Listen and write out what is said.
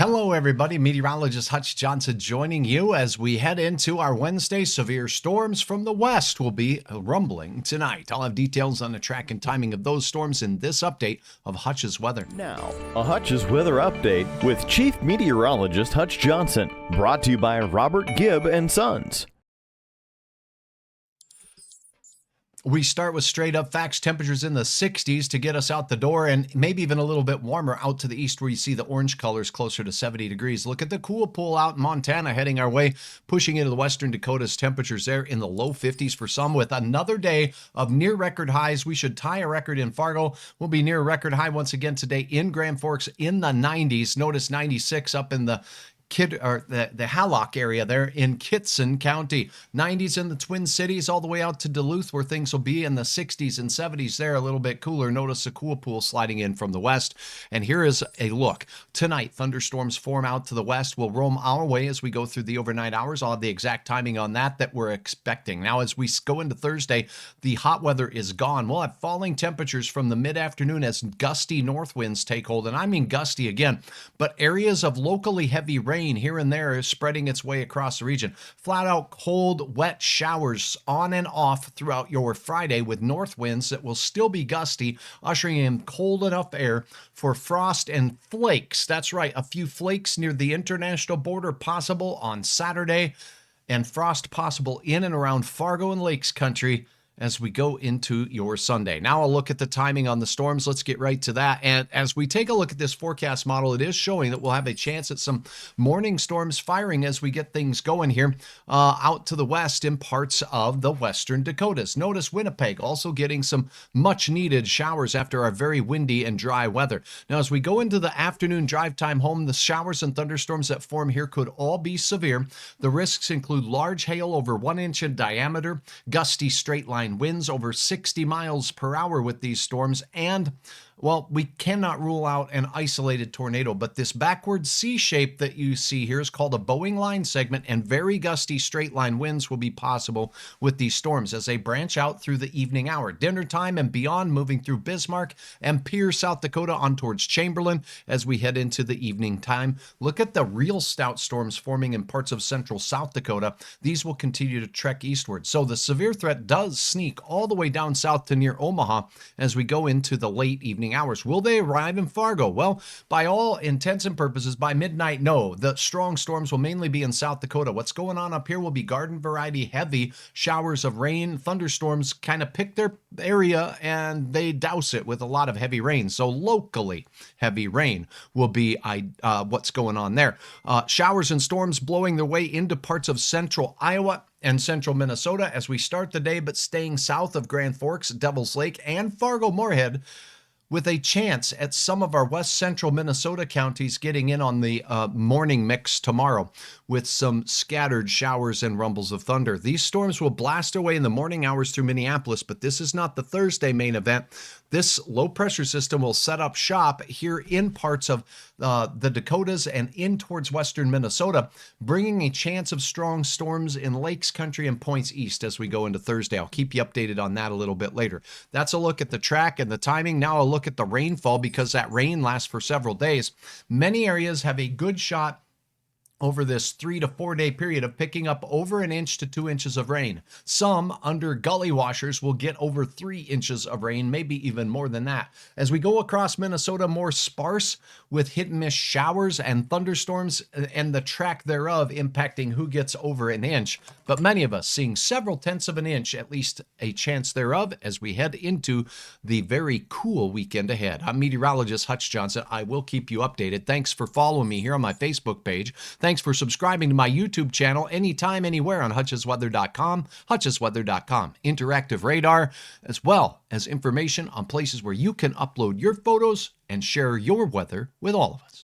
Hello, everybody. Meteorologist Hutch Johnson joining you as we head into our Wednesday. Severe storms from the west will be rumbling tonight. I'll have details on the track and timing of those storms in this update of Hutch's weather. Now, a Hutch's weather update with Chief Meteorologist Hutch Johnson, brought to you by Robert Gibb and Sons. We start with straight up facts, temperatures in the 60s to get us out the door, and maybe even a little bit warmer out to the east where you see the orange colors closer to 70 degrees. Look at the cool pool out in Montana heading our way, pushing into the western Dakotas. Temperatures there in the low 50s for some, with another day of near record highs. We should tie a record in Fargo. We'll be near a record high once again today in Grand Forks in the 90s. Notice 96 up in the the Hallock area there in Kitson County. 90s in the Twin Cities all the way out to Duluth, where things will be in the 60s and 70s there, a little bit cooler. Notice the cool pool sliding in from the west. And here is a look. Tonight, thunderstorms form out to the west, will roam our way as we go through the overnight hours. I'll have the exact timing on that we're expecting. Now, as we go into Thursday, the hot weather is gone. We'll have falling temperatures from the mid-afternoon as gusty north winds take hold. And I mean gusty again, but areas of locally heavy rain here and there is spreading its way across the region. Flat out cold, wet showers on and off throughout your Friday with north winds that will still be gusty, ushering in cold enough air for frost and flakes. That's right, a few flakes near the international border possible on Saturday, and frost possible in and around Fargo and Lakes Country as we go into your Sunday. Now I'll look at the timing on the storms. Let's get right to that. And as we take a look at this forecast model, it is showing that we'll have a chance at some morning storms firing as we get things going here out to the west in parts of the western Dakotas. Notice Winnipeg also getting some much needed showers after our very windy and dry weather. Now, as we go into the afternoon drive time home, the showers and thunderstorms that form here could all be severe. The risks include large hail over 1 inch in diameter, gusty straight line winds over 60 miles per hour with these storms, and well, we cannot rule out an isolated tornado, but this backward C shape that you see here is called a Boeing line segment, and very gusty straight line winds will be possible with these storms as they branch out through the evening hour. Dinner time and beyond, moving through Bismarck and Pierre, South Dakota on towards Chamberlain as we head into the evening time. Look at the real stout storms forming in parts of central South Dakota. These will continue to trek eastward. So the severe threat does sneak all the way down south to near Omaha as we go into the late evening hours. Will they arrive in Fargo? Well, by all intents and purposes, by midnight, no. The strong storms will mainly be in South Dakota. What's going on up here will be garden variety heavy showers of rain. Thunderstorms kind of pick their area and they douse it with a lot of heavy rain. So locally heavy rain will be what's going on there. Showers and storms blowing their way into parts of central Iowa and central Minnesota as we start the day, but staying south of Grand Forks, Devil's Lake, and Fargo-Moorhead, with a chance at some of our west central Minnesota counties getting in on the morning mix tomorrow with some scattered showers and rumbles of thunder. These storms will blast away in the morning hours through Minneapolis, but this is not the Thursday main event. This low pressure system will set up shop here in parts of the Dakotas and in towards western Minnesota, bringing a chance of strong storms in Lakes Country and points east as we go into Thursday. I'll keep you updated on that a little bit later. That's a look at the track and the timing. Now a look at the rainfall, because that rain lasts for several days. Many areas have a good shot over this 3 to 4 day period of picking up over 1 inch to 2 inches of rain. Some under gully washers will get over 3 inches of rain, maybe even more than that. As we go across Minnesota, more sparse with hit and miss showers and thunderstorms and the track thereof impacting who gets over 1 inch. But many of us seeing several tenths of an inch, at least a chance thereof, as we head into the very cool weekend ahead. I'm meteorologist Hutch Johnson. I will keep you updated. Thanks for following me here on my Facebook page. Thanks for subscribing to my YouTube channel anytime, anywhere on hutchesweather.com, hutchesweather.com. Interactive radar, as well as information on places where you can upload your photos and share your weather with all of us.